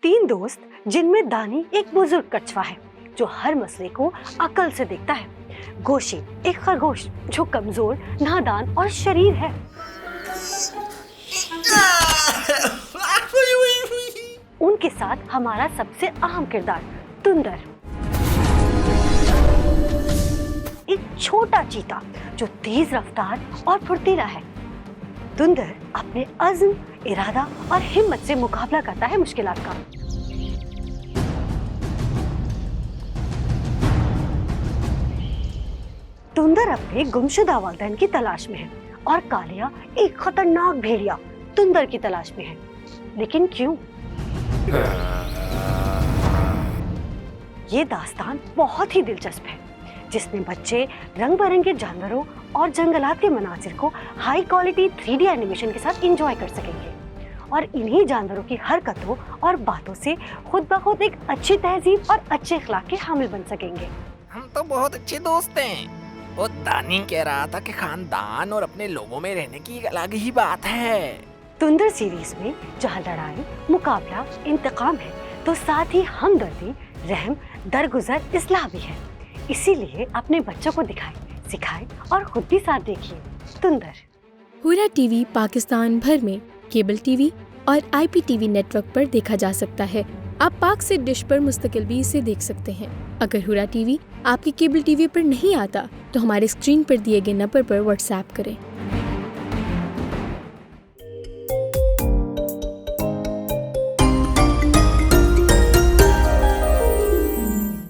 तीन दोस्त जिनमें दानी एक बुजुर्ग कछुआ है जो हर मसले को अकल से देखता है। गोशी एक खरगोश जो कमजोर, नादान और शरीर है। उनके साथ हमारा सबसे अहम किरदार तुंदर, एक छोटा चीता जो तेज रफ्तार और फुर्तीला है। तुंदर अपने अज़्म, इरादा और हिम्मत से मुकाबला करता है मुश्किलात का। तुंदर अपने गुमशुदा वालिदैन की तलाश में है और कालिया एक खतरनाक भेड़िया तुंदर की तलाश में है। लेकिन क्यों? ये दास्तान बहुत ही दिलचस्प है जिसमें बच्चे रंग बिरंगे जानवरों और जंगलात के मनाजिर को हाई क्वालिटी 3D एनिमेशन के साथ एंजॉय कर सकेंगे और इन्हीं जानवरों की हरकतों और बातों से खुद ब खुद एक अच्छी तहजीब और अच्छे अखलाक के हामिल बन सकेंगे। हम तो बहुत अच्छे दोस्त हैं। वो दानी कह रहा था कि खानदान और अपने लोगों में रहने की एक अलग ही बात है। तुंदर सीरीज में जहाँ लड़ाई, मुकाबला, इंतकाम है तो साथ ही हमदर्दी, रहम, दरगुजर, इस्लाह भी है। इसीलिए अपने बच्चों को दिखाएं, सिखाएं और खुद भी साथ देखिए। तुंदर। हुरा टीवी पाकिस्तान भर में केबल टीवी और IPTV नेटवर्क पर देखा जा सकता है। आप पाक से डिश पर मुस्तकिल भी इसे देख सकते हैं। अगर हुरा टीवी आपकी केबल टीवी पर नहीं आता तो हमारे स्क्रीन पर दिए गए नंबर पर व्हाट्सएप करें।